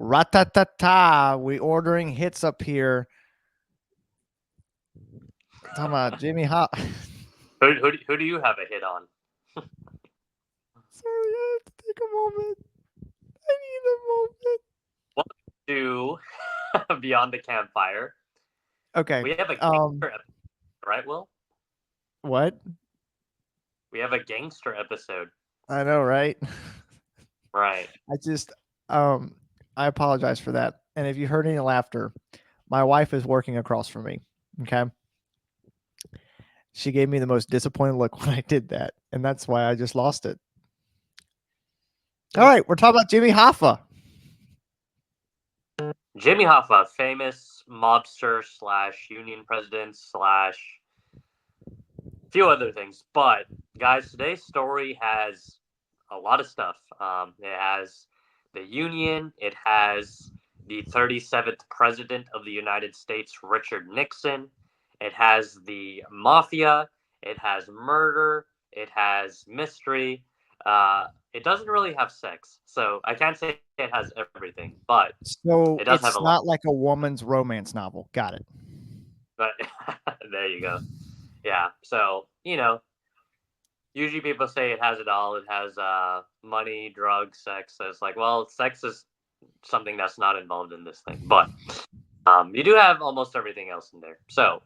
Ratatata. We ordering hits up here. Talking about Jimmy Hoffa. Who do you have a hit on? Sorry, I have to take a moment. I need a moment. Welcome to Beyond the Campfire. Okay. We have a gangster episode, right, Will? What? We have a gangster episode. I know, right? Right. I just I apologize for that. And if you heard any laughter, my wife is working across from me. Okay. She gave me the most disappointed look when I did that, and that's why I just lost it. All right, we're talking about Jimmy Hoffa. Jimmy Hoffa, famous mobster / union president / a few other things. But guys, today's story has a lot of stuff. It has the Union. It has the 37th President of the United States, Richard Nixon. It has the mafia. It has murder. It has mystery. It doesn't really have sex, so I can't say it has everything, but it So does have a it's lot. not like a woman's romance novel. Got it. But there you go. Yeah. So usually people say it has it all. It has money, drugs, sex. So it's like, well, sex is something that's not involved in this thing, but you do have almost everything else in there. So,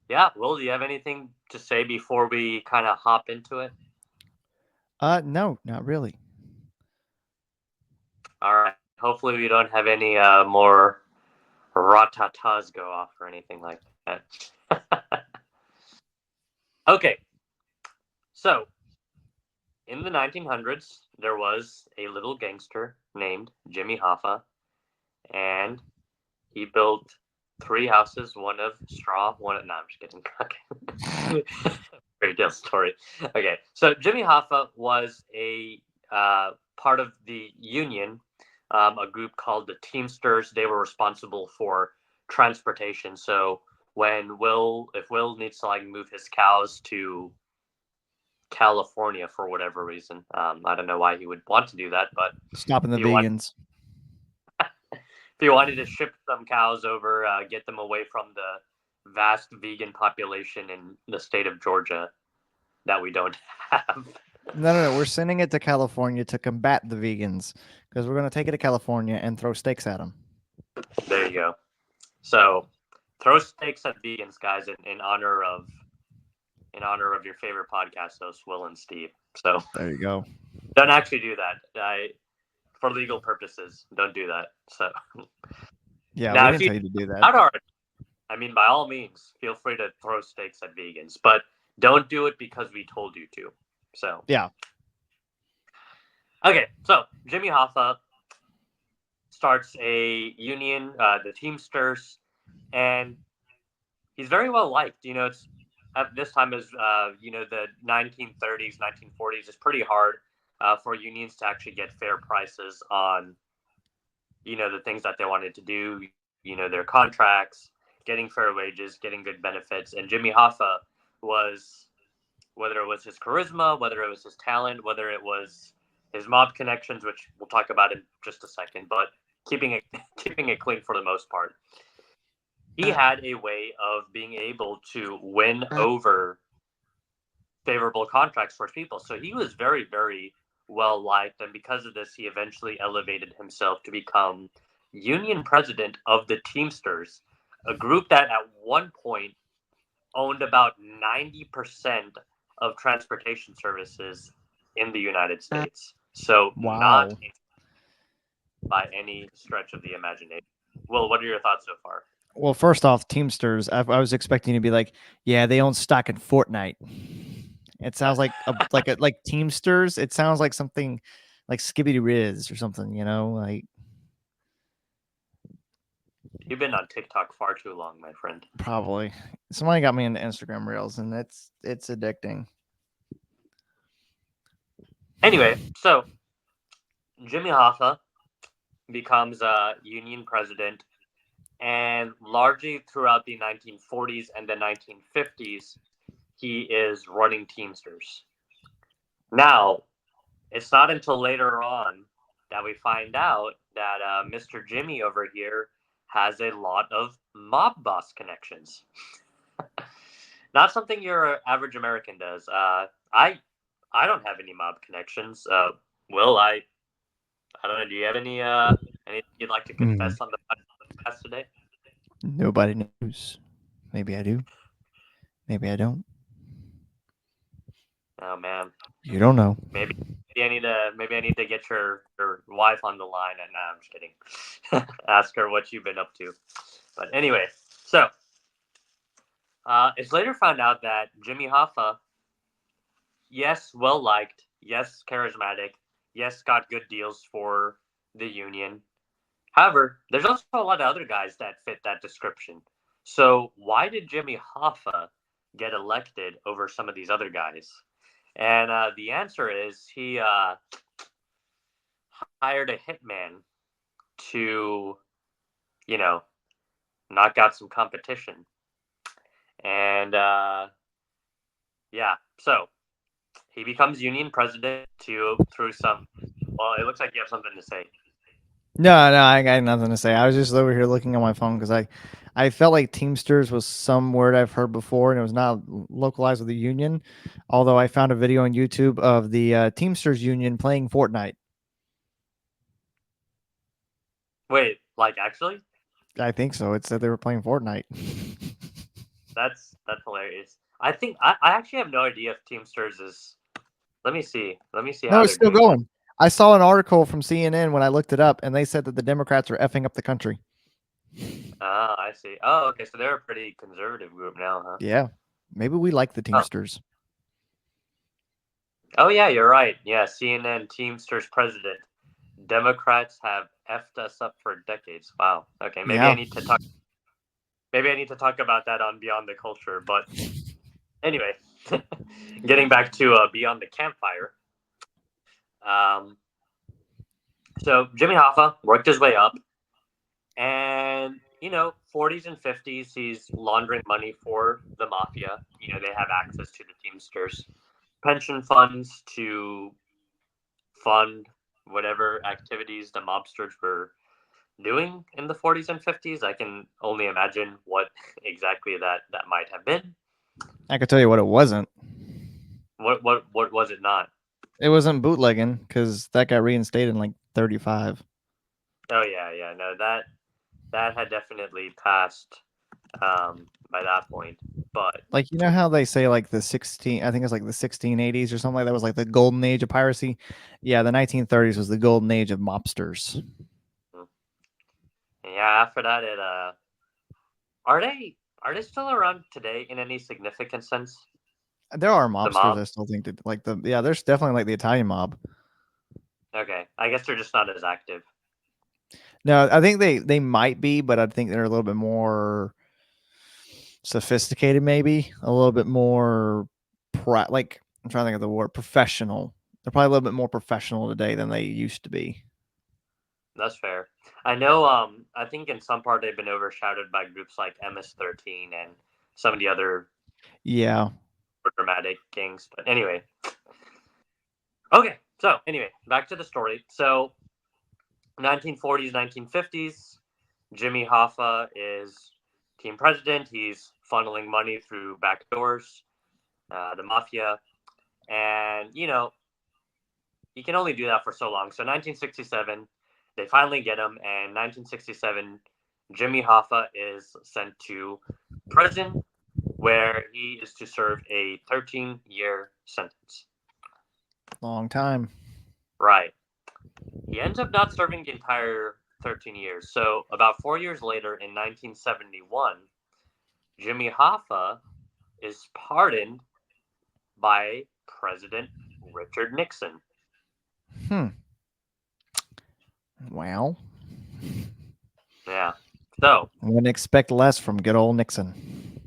yeah. Will, do you have anything to say before we kind of hop into it? No, not really. All right. Hopefully, we don't have any more ratatas go off or anything like that. Okay. So, in the 1900s, there was a little gangster named Jimmy Hoffa, and he built 3 houses, one of straw, one of... No, I'm just kidding. Okay. Very deal story. Okay, so Jimmy Hoffa was a part of the union, a group called the Teamsters. They were responsible for transportation. So if Will needs to like move his cows to California for whatever reason. I don't know why he would want to do that, but Stopping the if you want, vegans. if you wanted to ship some cows over, get them away from the vast vegan population in the state of Georgia that we don't have. No. We're sending it to California to combat the vegans because we're going to take it to California and throw steaks at them. There you go. So throw steaks at vegans, guys, in honor of your favorite podcast hosts, Will and Steve. So there you go. Don't actually do that. For legal purposes, don't do that. So yeah, now, we didn't tell you to do that. I mean, by all means, feel free to throw steaks at vegans, but don't do it because we told you to. So yeah. Okay, so Jimmy Hoffa starts a union, the Teamsters, and he's very well liked. It's at this time is the 1930s, 1940s. It's pretty hard for unions to actually get fair prices on the things that they wanted to do. Their contracts, getting fair wages, getting good benefits, and Jimmy Hoffa was, whether it was his charisma, whether it was his talent, whether it was his mob connections, which we'll talk about in just a second, but keeping it clean for the most part. He had a way of being able to win over favorable contracts for people. So he was very, very well liked, and because of this, he eventually elevated himself to become union president of the Teamsters, a group that at one point owned about 90% of transportation services in the United States. So not by any stretch of the imagination. Well, what are your thoughts so far? Well, first off, Teamsters, I was expecting to be like, yeah, they own stock in Fortnite. It sounds like like Teamsters. It sounds like something like Skibbity Riz or something, like. You've been on TikTok far too long, my friend. Probably. Somebody got me into Instagram Reels, and it's addicting. Anyway, so Jimmy Hoffa becomes a union president, and largely throughout the 1940s and the 1950s, he is running Teamsters. Now, it's not until later on that we find out that Mr. Jimmy over here has a lot of mob boss connections. Not something your average American does. I don't have any mob connections. Will I don't know. Do you have anything you'd like to Hmm. confess on the podcast today? Nobody knows. Maybe I do. Maybe I don't. Oh man, You don't know. maybe I need to get your wife on the line. And nah, I'm just kidding. Ask her what you've been up to. But anyway, so it's later found out that Jimmy Hoffa, yes, well liked, yes, charismatic, yes, got good deals for the union. However, there's also a lot of other guys that fit that description. So why did Jimmy Hoffa get elected over some of these other guys? And the answer is he hired a hitman to, you know, knock out some competition. And yeah, so he becomes union president through some. Well, it looks like you have something to say. No, no, I got nothing to say. I was just over here looking on my phone because I felt like Teamsters was some word I've heard before, and it was not localized with the union. Although I found a video on YouTube of the Teamsters union playing Fortnite. Wait, like actually? I think so. It said they were playing Fortnite. That's hilarious. I actually have no idea if Teamsters is. Let me see. Let me see No, how it's they're still doing. going. I saw an article from CNN when I looked it up, and they said that the Democrats are effing up the country. Ah, I see. Oh, okay. So they're a pretty conservative group now, huh? Yeah, maybe we like the Oh, Teamsters. oh yeah, you're right. Yeah, CNN Teamsters president. Democrats have effed us up for decades. Wow. Okay, maybe I Yeah. need to talk. Maybe I need to talk about that on Beyond the Culture. But anyway, getting back to Beyond the Campfire. Um, so Jimmy Hoffa worked his way up, and 40s and 50s, he's laundering money for the mafia. They have access to the Teamsters pension funds to fund whatever activities the mobsters were doing in the 40s and 50s. I can only imagine what exactly that might have been. I could tell you what it wasn't. What was it not? It wasn't bootlegging because that got reinstated in like 35. Oh yeah, no, that had definitely passed by that point. But Like, you know how they say like the 16, I think it's like the 1680s or something like that was like the golden age of piracy? Yeah, the 1930s was the golden age of mobsters. yeah, after that, it are they still around today in any significant sense? There are The mobsters mob? I still think that like yeah, there's definitely like the Italian mob. Okay, I guess they're just not as active. No, I think they might be, but I think they're a little bit more sophisticated, maybe a little bit more like I'm trying to think of the word professional. They're probably a little bit more professional today than they used to be. That's fair. I know. I think in some part they've been overshadowed by groups like MS-13 and some of the other Yeah. more dramatic gangs. But anyway, okay. So anyway, back to the story. So 1940s, 1950s, Jimmy Hoffa is team president. He's funneling money through back doors, the mafia, and you can only do that for so long. So 1967, they finally get him, and 1967, Jimmy Hoffa is sent to prison where he is to serve a 13-year sentence. Long time. Right. He ends up not serving the entire 13 years. So about 4 years later, in 1971, Jimmy Hoffa is pardoned by President Richard Nixon. Hmm. Well, Yeah. So I wouldn't expect less from good old Nixon.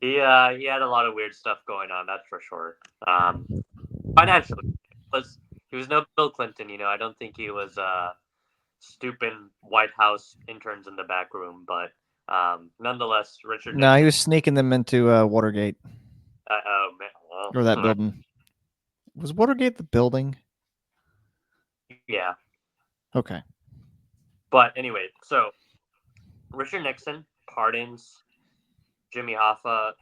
he had a lot of weird stuff going on, that's for sure. Financially, was he was no Bill Clinton. I don't think he was stupid White House interns in the back room, but nonetheless, Richard No, he Nixon. was sneaking them into Watergate Oh man, well, or that building. Was Watergate the building? yeah, Okay. But anyway, so Richard Nixon pardons Jimmy Hoffa.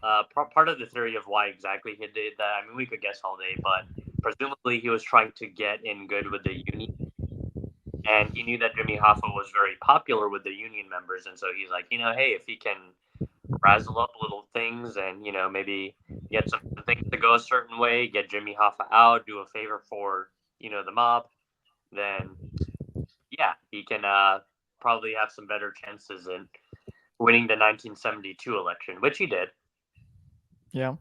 Part of the theory of why exactly he did that, I mean, we could guess all day, but presumably he was trying to get in good with the union, and he knew that Jimmy Hoffa was very popular with the union members, and so he's like, hey, if he can razzle up little things and maybe get some things to go a certain way, get Jimmy Hoffa out, do a favor for the mob, then yeah, he can probably have some better chances in winning the 1972 election, which he did. Yeah.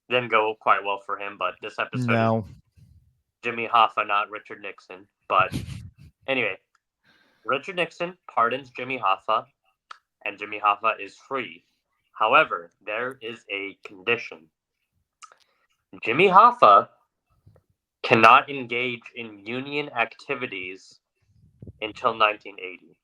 Didn't go quite well for him, but this episode is No. Jimmy Hoffa, not Richard Nixon. But anyway, Richard Nixon pardons Jimmy Hoffa, and Jimmy Hoffa is free. However, there is a condition. Jimmy Hoffa cannot engage in union activities until 1980.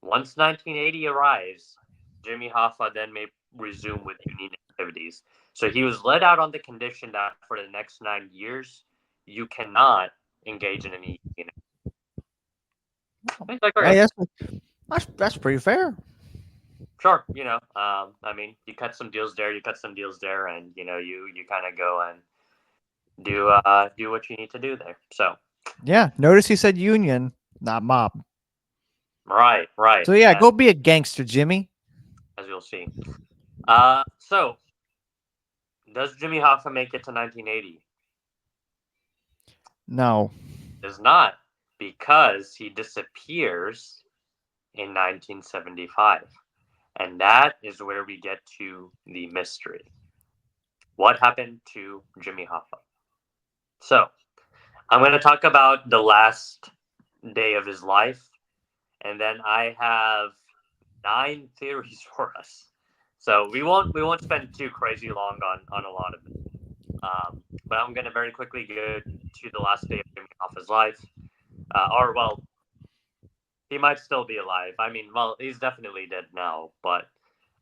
Once 1980 arrives, Jimmy Hoffa then may resume with union activities. So he was let out on the condition that for the next 9 years, you cannot engage in any union. He's like, Hey, okay, that's pretty fair. sure. I mean, you cut some deals there, you cut some deals there, and you kind of go and do what you need to do there. So Yeah. Notice he said union, not mob. right, So yeah, go be a gangster, Jimmy. as you'll see. So does Jimmy Hoffa make it to 1980? No. Does not, because he disappears in 1975. And that is where we get to the mystery. What happened to Jimmy Hoffa? So, I'm going to talk about the last day of his life, and then I have 9 theories for us. So we won't spend too crazy long on a lot of it. But I'm going to very quickly go to the last day of Jimmy Hoffa's life, or well, he might still be alive. I mean, well, he's definitely dead now, but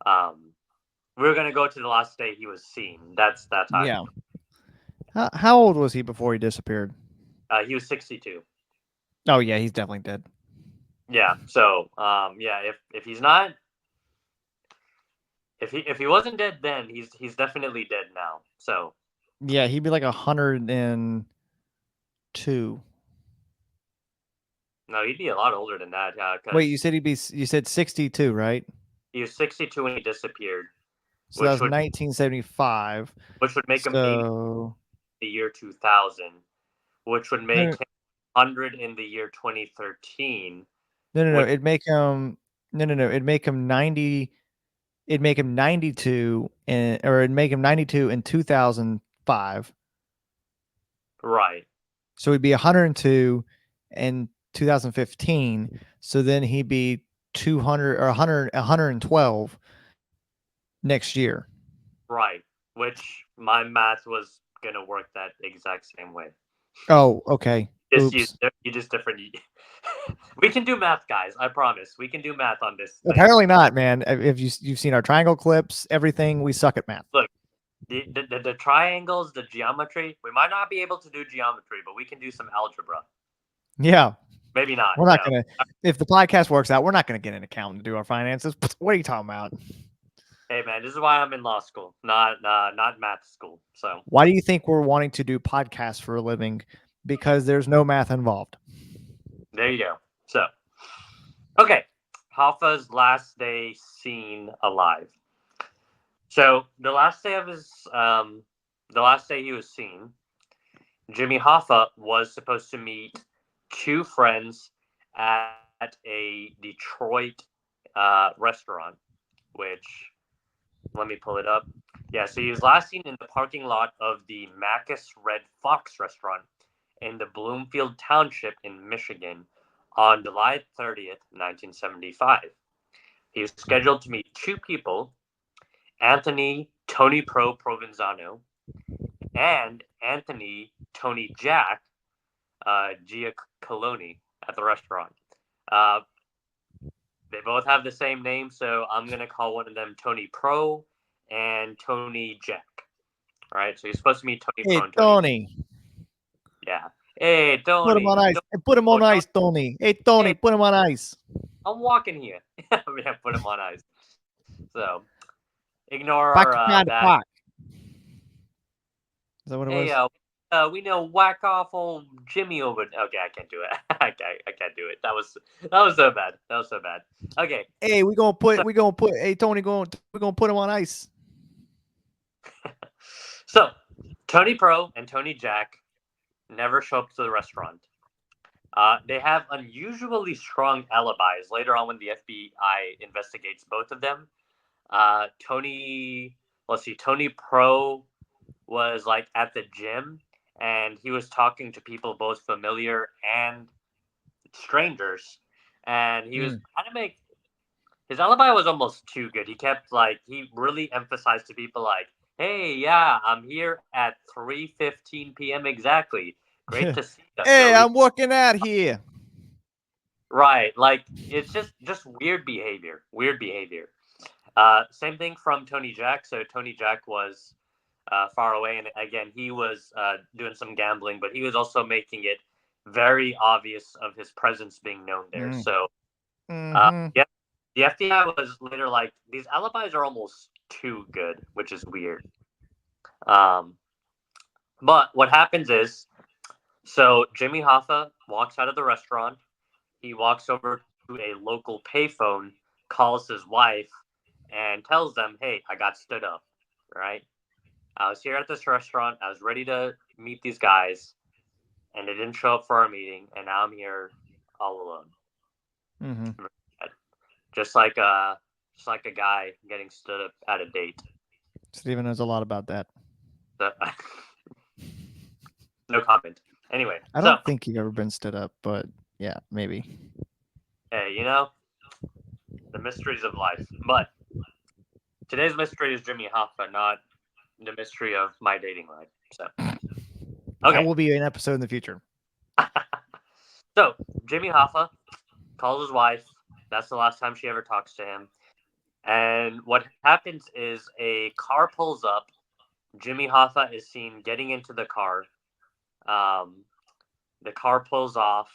um, we're gonna go to the last day he was seen. That's how Yeah. How old was he before he disappeared? he was 62. Oh yeah, he's definitely dead. Yeah. So yeah, if he's not, if he wasn't dead then, he's definitely dead now. So Yeah, he'd be like 102. no, he'd be a lot older than that. Wait, Because you said 62, right? he was 62 when he disappeared, So that which was would 1975. which would make him 80 So the year 2000, which would make no, him 100 in the year 2013. no. Which It'd make him no. It'd make him 90. It'd make him 92, or it'd make him 92 in 2005. right. So he'd be 102 in 2015. So then he'd be 200 or 112 next year. Right. Which my math was gonna work that exact same way. Oh, okay. Just Oops. you just different. We can do math, guys. I promise. We can do math on this thing. Apparently not, man. If you've seen our triangle clips, everything, we suck at math. Look, the triangles, the geometry. We might not be able to do geometry, but we can do some algebra. Yeah, Maybe not. we're not gonna. If the podcast works out, we're not gonna get an accountant to do our finances. What are you talking about? Hey man, this is why I'm in law school, not math school. So Why do you think we're wanting to do podcasts for a living? Because there's no math involved. there you go. So okay, Hoffa's last day seen alive. So the last day of the last day he was seen, Jimmy Hoffa was supposed to meet 2 friends at a Detroit restaurant, which let me pull it up. Yeah, so he was last seen in the parking lot of the Macus Red Fox restaurant in the Bloomfield Township in Michigan on July 30th, 1975. He was scheduled to meet 2 people, Anthony Tony Pro Provenzano and Anthony Tony Jack Giacoloni at the restaurant. Uh, they both have the same name, so I'm gonna call one of them Tony Pro and Tony Jack. All right, so you're supposed to meet Tony Hey, Pro and Tony. Tony. Yeah. Hey, Put him on Tony. ice. Hey, put him Oh, on Tony. ice, Tony. Hey, Tony, Hey, put him on ice. I'm walking here. Yeah, put him on ice. So ignore Back our behind the bad. park. Is that what it Hey, was? we know whack off old Jimmy over. Okay, I can't do it. I can't do it. That was so bad. That was so bad. Okay, Hey, so hey Tony, we're gonna put him on ice. so Tony Pro and Tony Jack never show up to the restaurant. They have unusually strong alibis later on when the FBI investigates both of them. Tony, let's see, Tony Pro was like at the gym and he was talking to people both familiar and strangers, and he was Mm. trying to make his alibi was almost too good. He kept like he really emphasized to people like, "Hey, yeah, I'm here at 3:15 p.m. exactly. Great to see you." So Hey, I'm working out here. right, like it's just weird behavior. Weird behavior. Same thing from Tony Jack. So Tony Jack was far away, and again he was doing some gambling, but he was also making it very obvious of his presence being known there. Mm. So Mm-hmm. yeah, the FBI was later like these alibis are almost too good, which is weird. Um, but what happens is, so Jimmy Hoffa walks out of the restaurant. He walks over to a local payphone, calls his wife, and tells them, "Hey, I got stood up. Right? I was here at this restaurant. I was ready to meet these guys, and they didn't show up for our meeting, and now I'm here all alone." Mm-hmm. Just like a guy getting stood up at a date. Steven knows a lot about that. So, no comment. Anyway, I so don't think you've ever been stood up, but yeah, maybe. hey, the mysteries of life. But today's mystery is Jimmy Hoffa, not the mystery of my dating life. So That okay, will be an episode in the future. so Jimmy Hoffa calls his wife. That's the last time she ever talks to him. And what happens is a car pulls up. Jimmy Hoffa is seen getting into the car. Um, the car pulls off,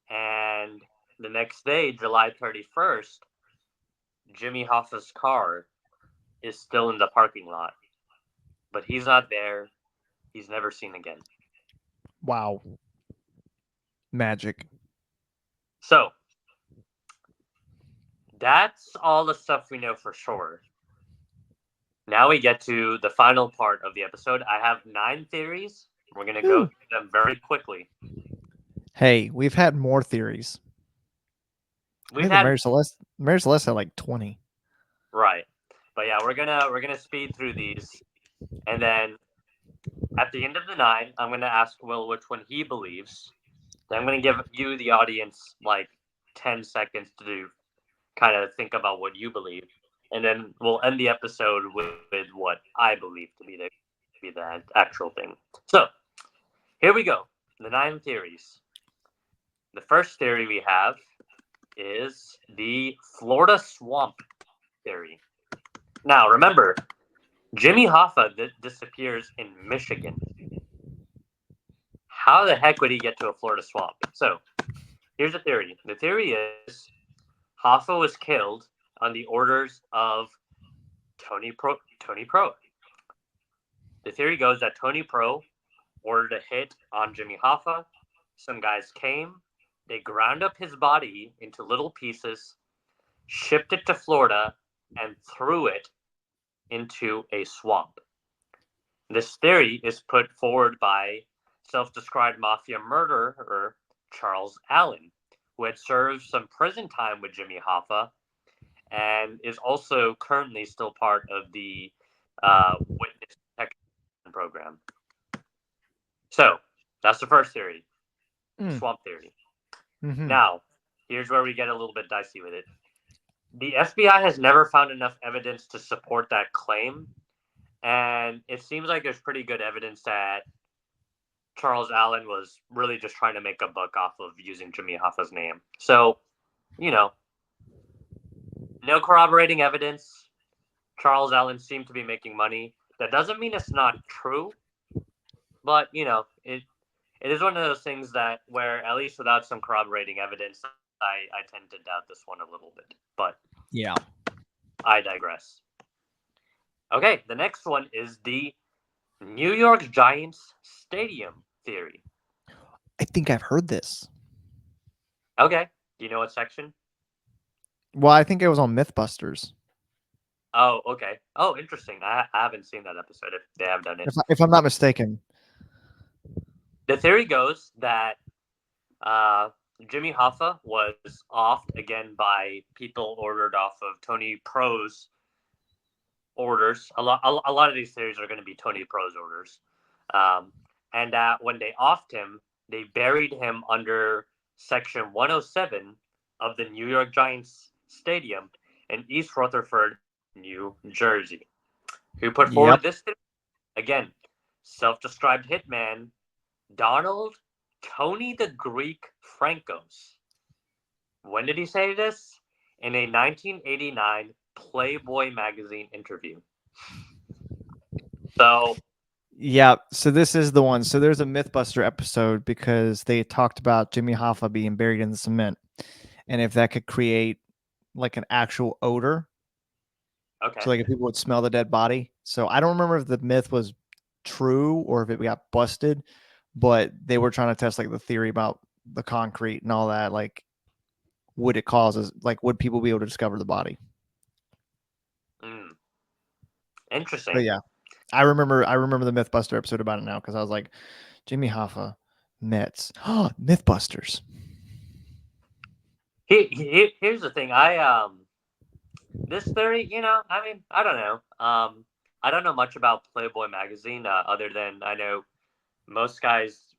and the next day, July 31st, Jimmy Hoffa's car is still in the parking lot, but he's not there. He's never seen again. Wow. Magic. So that's all the stuff we know for sure. Now we get to the final part of the episode. I have 9 theories. We're going to go Whew. through them very quickly. Hey, we've had more theories. I We've think the had Mary Celeste had like 20. right. But yeah, we're gonna speed through these, and then at the end of the 9, I'm gonna ask Will which one he believes. Then I'm gonna give you, the audience, like 10 seconds to kind of think about what you believe, and then we'll end the episode with what I believe to be the actual thing. So here we go. The 9 theories. The first theory we have is the Florida swamp theory. Now remember, Jimmy Hoffa disappears in Michigan. How the heck would he get to a Florida swamp? So here's the theory. The theory is Hoffa was killed on the orders of Tony Pro. Tony Pro. The theory goes that Tony Pro ordered a hit on Jimmy Hoffa. Some guys came, they ground up his body into little pieces, shipped it to Florida, and threw it into a swamp. This theory is put forward by self-described mafia murderer Charles Allen, who had served some prison time with Jimmy Hoffa and is also currently still part of the witness protection program. So that's the first theory, the Mm. swamp theory. Mm-hmm. Now, here's where we get a little bit dicey with it. The FBI has never found enough evidence to support that claim, and it seems like there's pretty good evidence that Charles Allen was really just trying to make a buck off of using Jimmy Hoffa's name. So, you know, no corroborating evidence. Charles Allen seemed to be making money. That doesn't mean it's not true, but it it is one of those things that where at least without some corroborating evidence, I tend to doubt this one a little bit. But Yeah. I digress. Okay, the next one is the New York Giants stadium theory. I think I've heard this. Okay, do you know what section? Well, I think it was on MythBusters. Oh, okay. Oh, interesting. I haven't seen that episode if they have done it. If I'm not mistaken. The theory goes that uh, Jimmy Hoffa was offed again by people ordered off of Tony Pro's orders. A lot of these theories are going to be Tony Pro's orders. Um, and when they offed him, they buried him under Section 107 of the New York Giants Stadium in East Rutherford, New Jersey. Who put Yep. forward this theory? Again, self-described hitman Donald Tony the Greek Francos. When did he say this? In a 1989 Playboy magazine interview. So, Yeah. So this is the one. So there's a MythBuster episode because they talked about Jimmy Hoffa being buried in the cement, and if that could create like an actual odor, okay. so like if people would smell the dead body. So I don't remember if the myth was true or if it got busted, but they were trying to test like the theory about the concrete and all that. Like, would it cause like would people be able to discover the body? Mm, But interesting. yeah, I remember the MythBuster episode about it now because I was like, Jimmy Hoffa, Mets, MythBusters. Here's the thing. This theory, I mean, I don't know. I don't know much about Playboy magazine other than I know most guys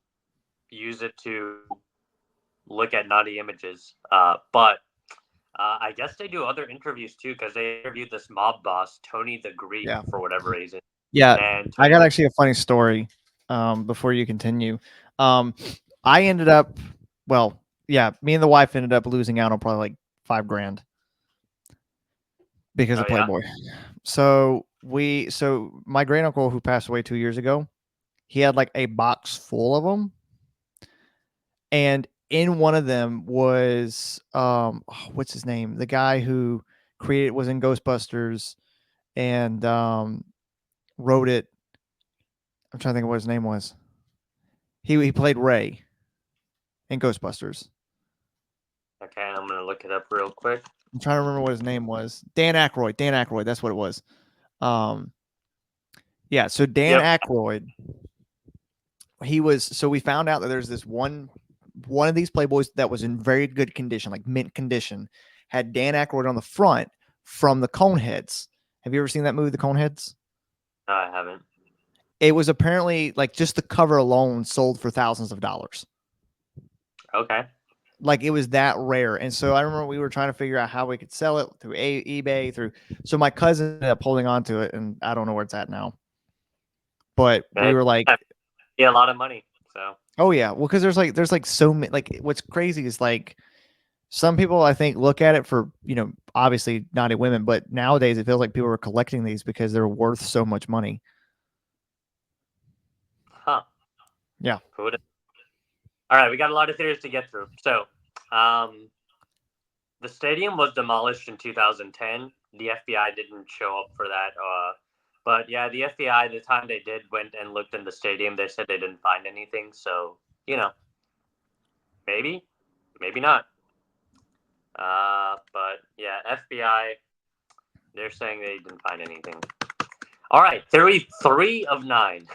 use it to look at naughty images. But I guess they do other interviews too because they interviewed this mob boss Tony the Greek Yeah, for whatever reason, yeah. and I Tony. got actually a funny story. Before you continue, um, I ended up, well, yeah, me and the wife ended up losing out on probably like $5,000 because Oh of yeah. Playboy. So my great uncle who passed away 2 years ago, he had like a box full of them, and in one of them was what's his name? The guy who created was in Ghostbusters and wrote it. I'm trying to think of what his name was. He played Ray in Ghostbusters. Okay, I'm gonna look it up real quick. I'm trying to remember what his name was. Dan Aykroyd. Dan Aykroyd. That's what it was. Um, yeah. So Dan Yep. Aykroyd. He was. So we found out that there's this one of these Playboys that was in very good condition, like mint condition, had Dan Aykroyd on the front from the Coneheads. Have you ever seen that movie, The Coneheads? No, I haven't. It was apparently like just the cover alone sold for thousands of dollars. Okay. Like it was that rare. And so I remember we were trying to figure out how we could sell it through eBay, through. So my cousin ended up holding on to it, and I don't know where it's at now. But we Okay. were like, Yeah, a lot of money. So oh yeah, well, because there's like so many. Like what's crazy is like some people I think look at it for obviously naughty women, but nowadays it feels like people are collecting these because they're worth so much money. huh. Yeah. Who would? All right, we got a lot of theories to get through. So, um, the stadium was demolished in 2010. The FBI didn't show up for that. But yeah, the FBI, the time they did, went and looked in the stadium. They said they didn't find anything. So, maybe, maybe not. But yeah, FBI, they're saying they didn't find anything. All right, theory 3 of 9.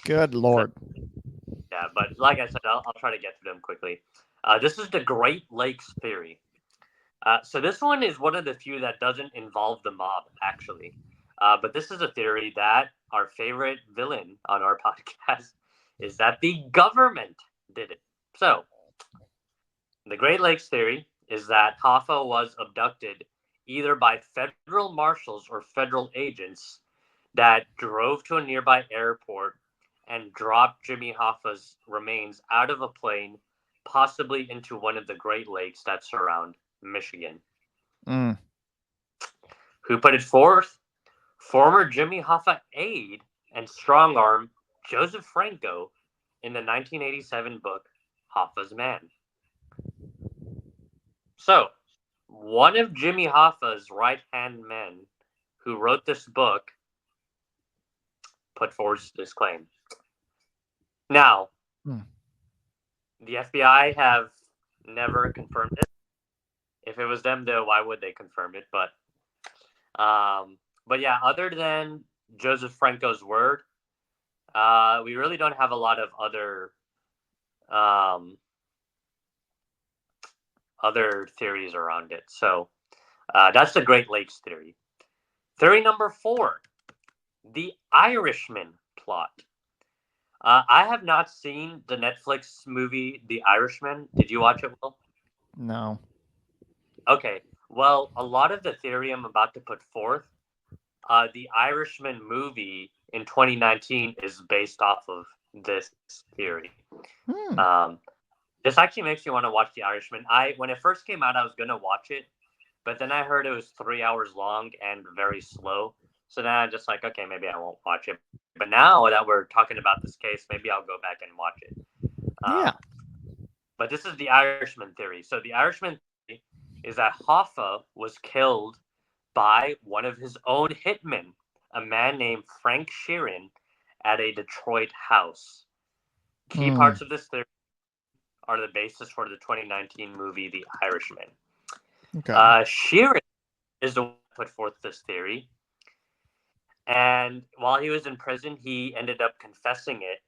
Good So, lord. yeah, but like I said, I'll try to get through them quickly. This is the Great Lakes theory. So this one is one of the few that doesn't involve the mob, actually. But this is a theory that our favorite villain on our podcast is that the government did it. So the Great Lakes theory is that Hoffa was abducted either by federal marshals or federal agents that drove to a nearby airport and dropped Jimmy Hoffa's remains out of a plane, possibly into one of the Great Lakes that surround Michigan. Mm. Who put it forth? Former Jimmy Hoffa aide and strong arm Joseph Franco in the 1987 book Hoffa's Man. So, one of Jimmy Hoffa's right-hand men who wrote this book put forward this claim. Now, the FBI have never confirmed it. If it was them, though, why would they confirm it? But yeah, other than Joseph Franco's word, we really don't have a lot of other theories around it. So that's the Great Lakes theory. Theory number 4, the Irishman plot. I have not seen the Netflix movie The Irishman. Did you watch it, Will? No. Okay. Well, a lot of the theory I'm about to put forth, the Irishman movie in 2019 is based off of this theory. This actually makes me want to watch The Irishman. When it first came out, I was gonna watch it, but then I heard it was 3 hours long and very slow. So then I'm just like, okay, maybe I won't watch it. But now that we're talking about this case, maybe I'll go back and watch it. Yeah. But this is the Irishman theory. So the Irishman theory is that Hoffa was killed by one of his own hitmen, a man named Frank Sheeran, at a Detroit house. Key parts of this theory are the basis for the 2019 movie The Irishman. Okay. Sheeran is the one who put forth this theory. And while he was in prison, he ended up confessing it.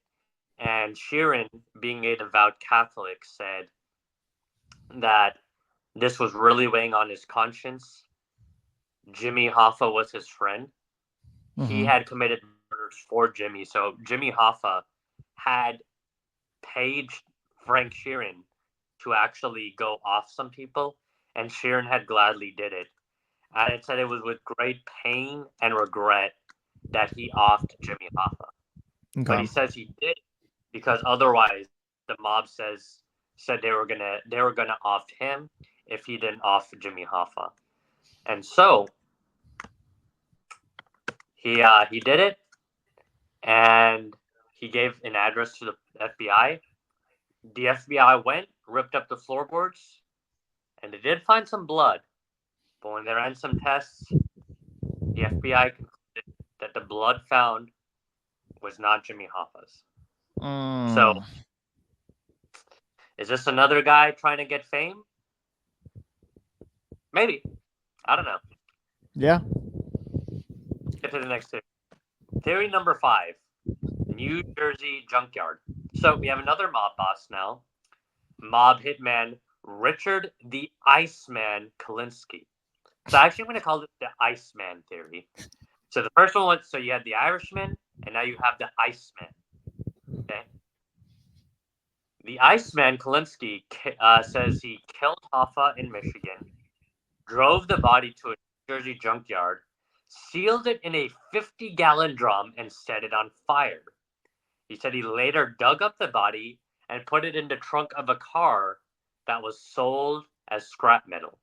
And Sheeran, being a devout Catholic, said that this was really weighing on his conscience. Jimmy Hoffa was his friend. He had committed murders for Jimmy. So Jimmy Hoffa had paid Frank Sheeran to actually go off some people, and Sheeran had gladly did it. And it said it was with great pain and regret that he offed Jimmy Hoffa. Okay. But he says he did because otherwise the mob said they were gonna off him if he didn't off Jimmy Hoffa. And so he did it, and he gave an address to the FBI. The FBI went, ripped up the floorboards, and they did find some blood. But when they ran some tests, the FBI concluded that the blood found was not Jimmy Hoffa's. So, is this another guy trying to get fame? Maybe. I don't know. Yeah. Let's get to the next theory. Theory number 5, New Jersey junkyard. So we have another mob boss now. Mob hitman Richard the Iceman Kalinsky. So actually I'm going to call it the Iceman theory. So the first one was, so you had the Irishman, and now you have the Iceman. Okay. The Iceman Kalinsky says he killed Hoffa in Michigan, drove the body to a New Jersey junkyard, sealed it in a 50-gallon drum, and set it on fire. He said he later dug up the body and put it in the trunk of a car that was sold as scrap metal.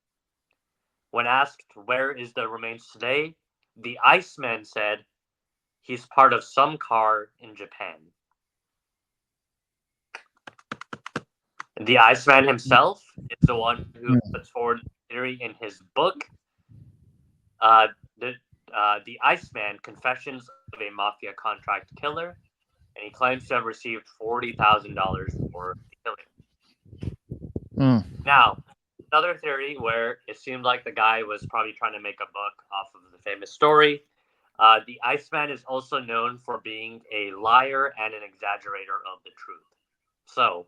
When asked where is the remains today, the Iceman said he's part of some car in Japan. The Iceman himself is the one who puts forward the theory in his book, The Iceman, Confessions of a Mafia Contract Killer, and he claims to have received $40,000 for the killing. Now, another theory where it seemed like the guy was probably trying to make a buck off of the famous story. The Iceman is also known for being a liar and an exaggerator of the truth. So,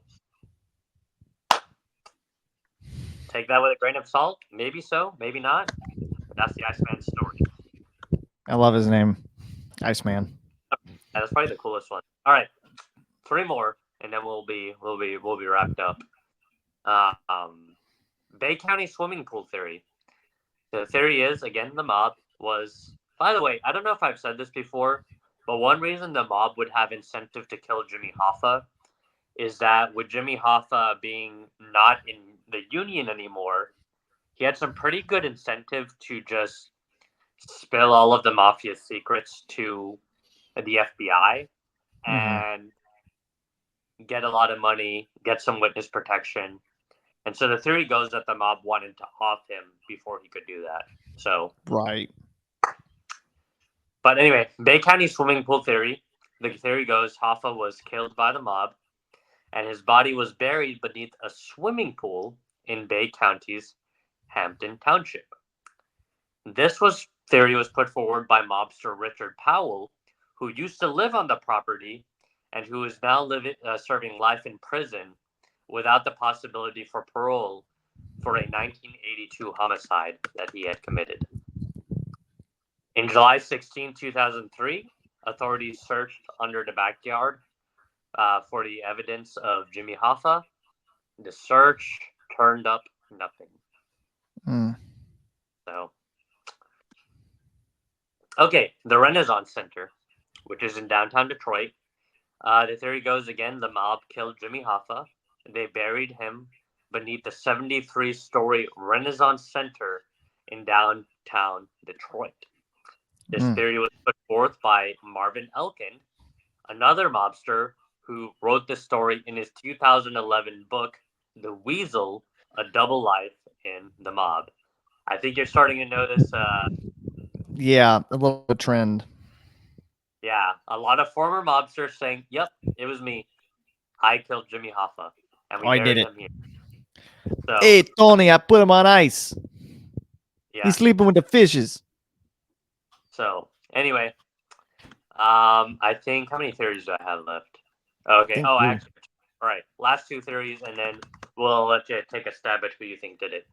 take that with a grain of salt. Maybe so, maybe not. That's the Iceman's story. I love his name, Iceman. That's probably the coolest one. All right, 3 more, and then we'll be wrapped up. Bay County swimming pool theory. The theory is, again, the mob was. By the way, I don't know if I've said this before, but one reason the mob would have incentive to kill Jimmy Hoffa is that with Jimmy Hoffa being not in the union anymore, he had some pretty good incentive to just spill all of the mafia's secrets to the FBI. And get a lot of money, get some witness protection. And so the theory goes that the mob wanted to off him before he could do that. So, Right. but anyway, Bay County swimming pool theory. The theory goes Hoffa was killed by the mob, and his body was buried beneath a swimming pool in Bay County's Hampton Township. This theory was put forward by mobster Richard Powell, who used to live on the property and who is now serving life in prison without the possibility for parole for a 1982 homicide that he had committed. In July 16, 2003, authorities searched under the backyard for the evidence of Jimmy Hoffa. The search turned up nothing. So, okay, the Renaissance Center, which is in downtown Detroit. The theory goes again, the mob killed Jimmy Hoffa. They buried him beneath the 73-story Renaissance Center in downtown Detroit. This theory was put forth by Marvin Elkin, another mobster who wrote the story in his 2011 book, The Weasel, A Double Life in the Mob. I think you're starting to notice... yeah, a little trend. Yeah, a lot of former mobsters saying, yep, it was me. I killed Jimmy Hoffa. And we buried him here. So, hey, Tony, I put him on ice. Yeah. He's sleeping with the fishes. So, anyway, I think, how many theories do I have left? Okay, actually, all right, last two theories, and then we'll let you take a stab at who you think did it.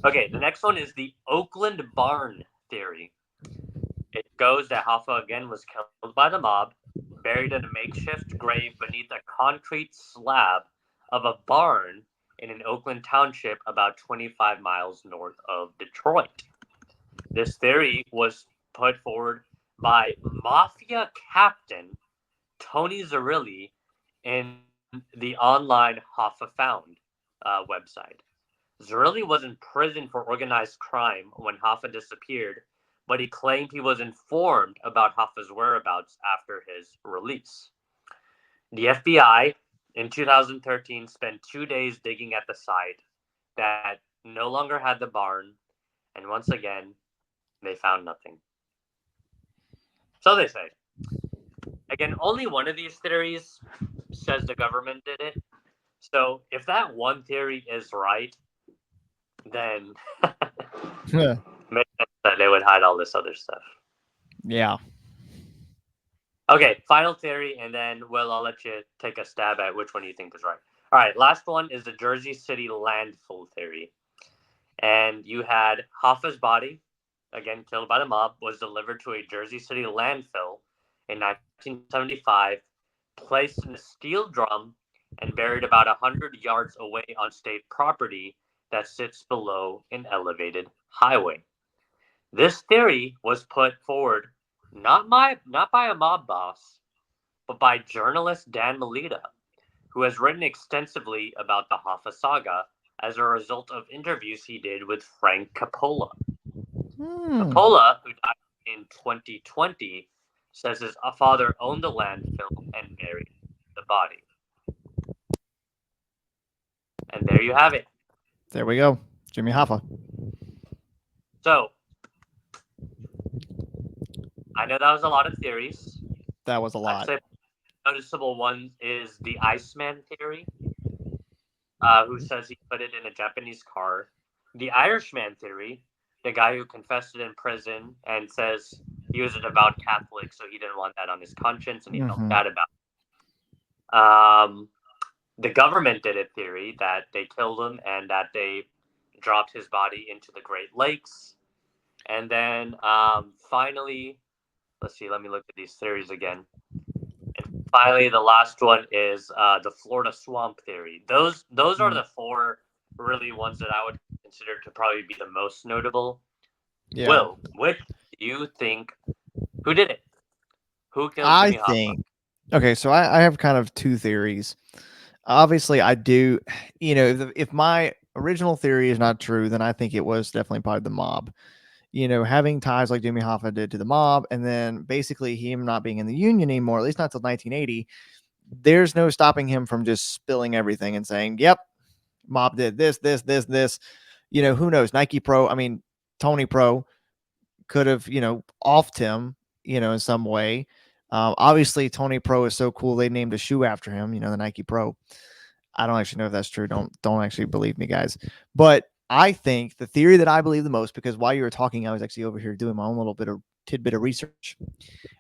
Okay, the next one is the Oakland Barn theory. It goes that Hoffa again was killed by the mob, buried in a makeshift grave beneath a concrete slab of a barn in an Oakland township about 25 miles north of Detroit. This theory was put forward by mafia captain Tony Zerilli in the online Hoffa Found website. Zerilli was in prison for organized crime when Hoffa disappeared, but he claimed he was informed about Hoffa's whereabouts after his release. The FBI in 2013 spent 2 days digging at the site that no longer had the barn, and once again, they found nothing. So they say. Again, only one of these theories says the government did it. So if that one theory is right, then makes sense that they would hide all this other stuff. Yeah. Okay, final theory, and then I'll let you take a stab at which one you think is right. All right, last one is the Jersey City landfill theory. And you had Hoffa's body, again killed by the mob, was delivered to a Jersey City landfill in 1975, placed in a steel drum, and buried about 100 yards away on state property that sits below an elevated highway. This theory was put forward not by a mob boss, but by journalist Dan Melita, who has written extensively about the Hoffa saga as a result of interviews he did with Frank Coppola. Coppola, who died in 2020, says his father owned the landfill and buried the body. And there you have it. There we go. Jimmy Hoffa. So, I know that was a lot of theories. That was a lot. I'd say noticeable one is the Iceman theory, who says he put it in a Japanese car. The Irishman theory, the guy who confessed it in prison and says he was a devout Catholic, so he didn't want that on his conscience, and he felt bad about it. The government did it theory that they killed him and that they dropped his body into the Great Lakes. And then finally, let's see, let me look at these theories again. And finally, the last one is the Florida swamp theory. Those are the four really ones that I would consider to probably be the most notable. Yeah. Will, which do you think, who did it? Who killed Jimmy Hoffa? Okay, so I have kind of two theories. Obviously, I do, if my original theory is not true, then I think it was definitely probably the mob. Having ties like Jimmy Hoffa did to the mob, and then basically him not being in the union anymore, at least not till 1980, there's no stopping him from just spilling everything and saying, "Yep, mob did this, this, this, this." Who knows? Nike Pro, I mean, Tony Pro could have, offed him, in some way. Obviously, Tony Pro is so cool they named a shoe after him. The Nike Pro. I don't actually know if that's true. Don't actually believe me, guys. But I think the theory that I believe the most, because while you were talking, I was actually over here doing my own little bit of tidbit of research,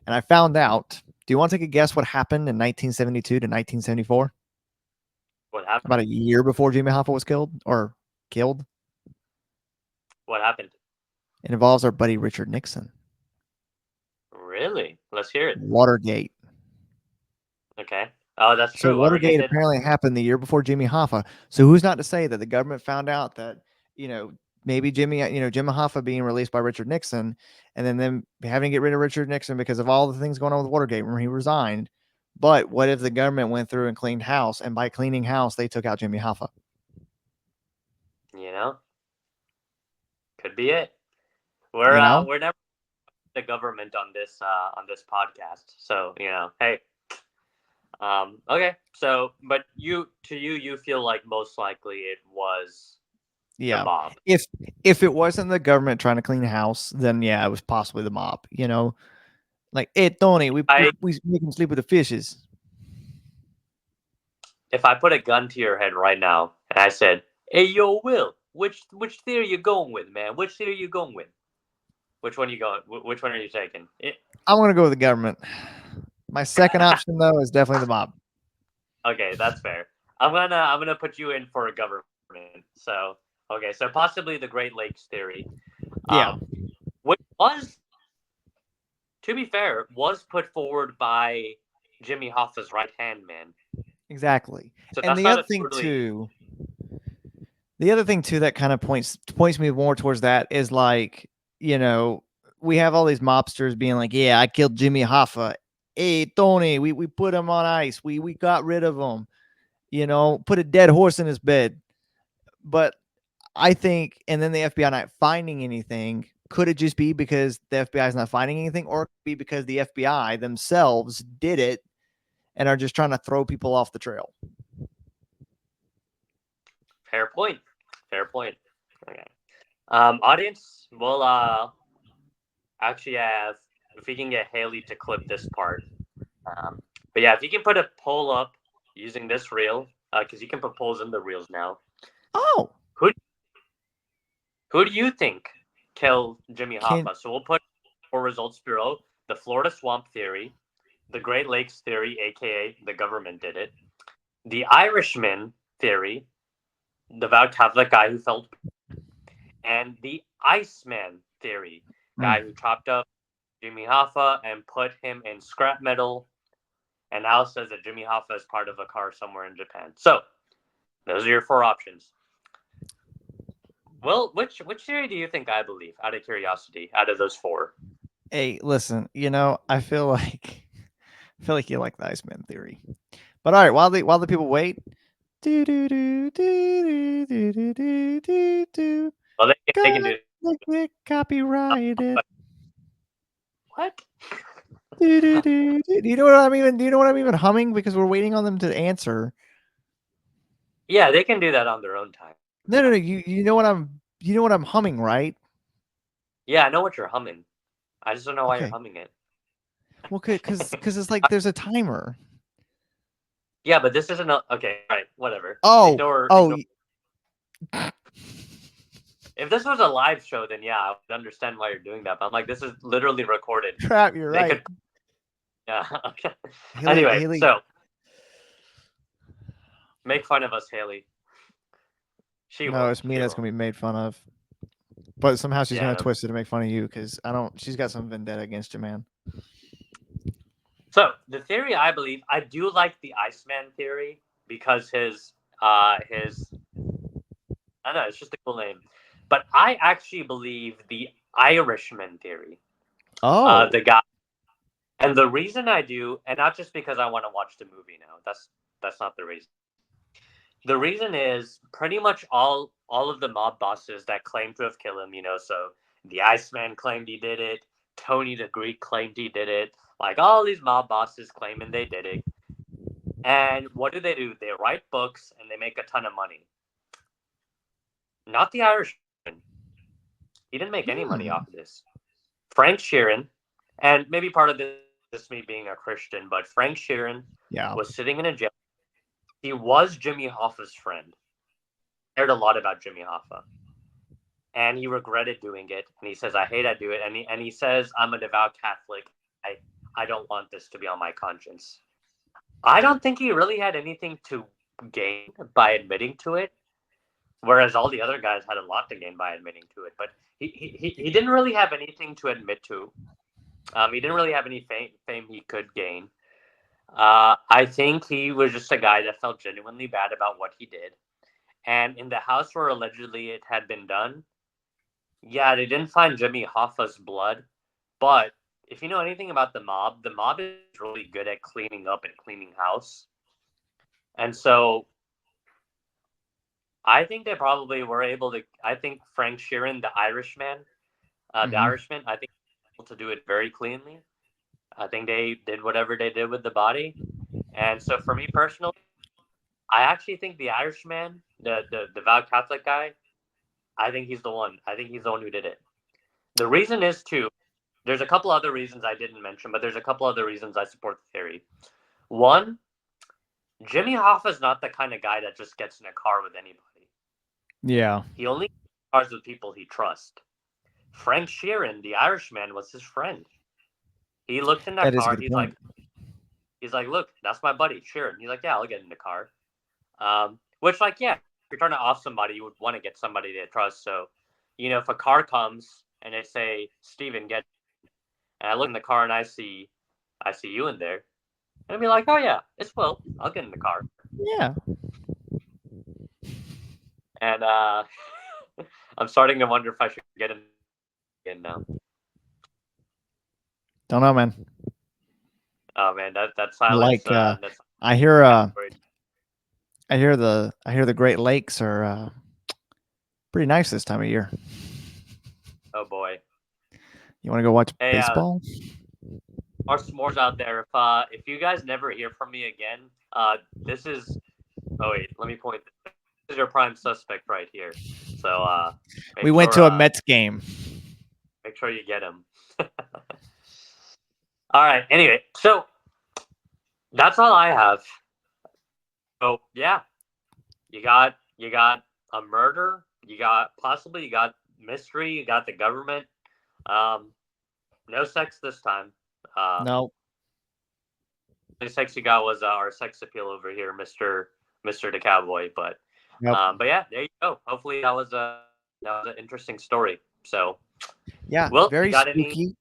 and I found out. Do you want to take a guess what happened in 1972 to 1974? What happened? About a year before Jimmy Hoffa was killed. What happened? It involves our buddy Richard Nixon. Really? Let's hear it. Watergate. Okay. Oh, that's So true. Watergate Did. apparently happened the year before Jimmy Hoffa. So who's not to say that the government found out that, maybe Jimmy Hoffa being released by Richard Nixon, and then them having to get rid of Richard Nixon because of all the things going on with Watergate when he resigned. But what if the government went through and cleaned house, and by cleaning house, they took out Jimmy Hoffa? Could be it. We're never the government on this podcast. So hey. Okay. So, but you feel like most likely it was the mob. If it wasn't the government trying to clean the house, then yeah, it was possibly the mob. Like, hey Tony, we make him sleep with the fishes. If I put a gun to your head right now and I said, "Hey, yo, Will, which theory you going with, man? Which theory you going with? Which one you going? Which one are you taking?" I'm gonna go with the government. My second option though is definitely the mob. Okay, that's fair. I'm gonna put you in for a government. So okay, so possibly the Great Lakes theory. Yeah. Which was, to be fair, was put forward by Jimmy Hoffa's right hand man. Exactly. So and the other thing too that kind of points me more towards that is like, we have all these mobsters being like, yeah, I killed Jimmy Hoffa. Hey, Tony, we put him on ice. We got rid of him. Put a dead horse in his bed. But I think, and then the FBI not finding anything. Could it just be because the FBI is not finding anything, or could it be because the FBI themselves did it and are just trying to throw people off the trail? Fair point. Okay. Audience, we'll actually have, if we can get Haley to clip this part. But yeah, if you can put a poll up using this reel, because you can put polls in the reels now. Oh. Who do you think killed Jimmy Hoffa? So we'll put for results bureau, the Florida swamp theory, the Great Lakes theory, aka the government did it, the Irishman theory, the devout Catholic guy who felt, and the Iceman theory, guy who chopped up Jimmy Hoffa and put him in scrap metal, and now says that Jimmy Hoffa is part of a car somewhere in Japan. So those are your four options. Well, which theory do you think I believe, out of curiosity, out of those four? Hey, listen, I feel like you like the Iceman theory. But all right, while the people wait. Well, they can do it copyrighted. What? Do you know what I'm even humming, because we're waiting on them to answer? Yeah, they can do that on their own time. No. You know what I'm humming, right? Yeah, I know what you're humming. I just don't know why you're humming it. Well, because it's like there's a timer. Yeah, but this isn't okay. All right, whatever. Ignore. If this was a live show, then yeah, I would understand why you're doing that. But I'm like, this is literally recorded. Crap, you're right. Yeah. Okay. Haley. So make fun of us, Haley. It's me that's gonna be made fun of. But somehow she's gonna twist it to make fun of you, because she's got some vendetta against you, man. So the theory I believe, I do like the Iceman theory, because his I don't know, it's just a cool name. But I actually believe the Irishman theory. Oh. The guy. And the reason I do, and not just because I want to watch the movie now, that's not the reason. The reason is pretty much all of the mob bosses that claim to have killed him, so the Iceman claimed he did it, Tony the Greek claimed he did it, like all these mob bosses claiming they did it. And what do? They write books and they make a ton of money. Not the Irishman. He didn't make any money off of this. Frank Sheeran, and maybe part of this is me being a Christian, but Frank Sheeran Yeah. was sitting in a jail. He was Jimmy Hoffa's friend. Cared a lot about Jimmy Hoffa. And he regretted doing it. And he says, I hate I do it. And he says, I'm a devout Catholic. I don't want this to be on my conscience. I don't think he really had anything to gain by admitting to it, whereas all the other guys had a lot to gain by admitting to it. But he didn't really have anything to admit to. He didn't really have any fame he could gain. I think he was just a guy that felt genuinely bad about what he did. And in the house where allegedly it had been done, yeah, they didn't find Jimmy Hoffa's blood. But if you know anything about the mob is really good at cleaning up and cleaning house. And so I think they probably were able to. I think Frank Sheeran, the Irishman, the Irishman, I think able to do it very cleanly. I think they did whatever they did with the body. And so for me personally, I actually think the Irishman, the devout Catholic guy, I think he's the one. I think he's the one who did it. The reason is too. There's a couple other reasons I didn't mention, but there's a couple other reasons I support the theory. One, Jimmy Hoffa is not the kind of guy that just gets in a car with anybody. Yeah. He only cars with people he trusts. Frank Sheeran, the Irishman, was his friend. He looked in that car. He's like, look, that's my buddy Sheeran. He's like, yeah, I'll get in the car. Which, like, yeah, if you're trying to off somebody, you would want to get somebody to trust. So, if a car comes and they say, Steven, get, and I look in the car and I see you in there, and I'd be like, oh yeah, it's Will. I'll get in the car. Yeah. And I'm starting to wonder if I should get in again now. Don't know, man. Oh man, that silence. I hear the Great Lakes are pretty nice this time of year. Oh boy. You want to go watch baseball? Our s'mores out there. If you guys never hear from me again, this is. Oh wait, let me point. This is your prime suspect right here. So we went to a Mets game. Make sure you get him. All right. Anyway, so that's all I have. So yeah, you got a murder. You got mystery. You got the government. No sex this time. No. The sex you got was our sex appeal over here, Mr. the Cowboy. But Yep. But yeah, there you go. Hopefully that was an interesting story. So yeah, Will, very you got spooky.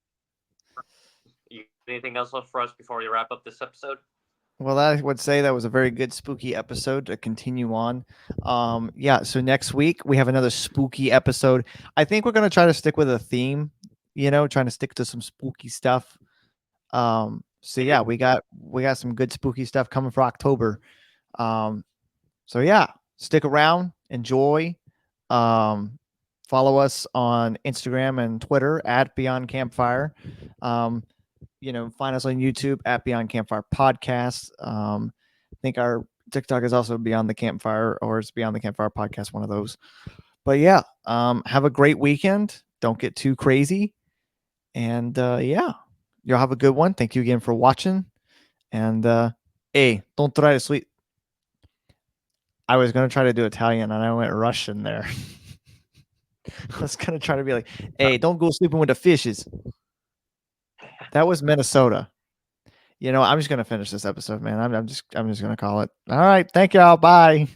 Anything else for us before we wrap up this episode? Well, I would say that was a very good spooky episode to continue on. Yeah, so next week we have another spooky episode. I think we're going to try to stick with a theme, trying to stick to some spooky stuff. So yeah, we got some good spooky stuff coming for October. So yeah, stick around, enjoy. Follow us on Instagram and Twitter at Beyond Campfire. Find us on YouTube at Beyond Campfire Podcast. I think our TikTok is also Beyond the Campfire, or it's Beyond the Campfire Podcast, one of those. But yeah, have a great weekend. Don't get too crazy. And yeah, you'll have a good one. Thank you again for watching. And hey, don't try to sleep. I was going to try to do Italian and I went Russian there. I was going to try to be like, hey, don't go sleeping with the fishes. That was Minnesota. I'm just going to finish this episode, man. I'm just going to call it. All right. Thank y'all. Bye.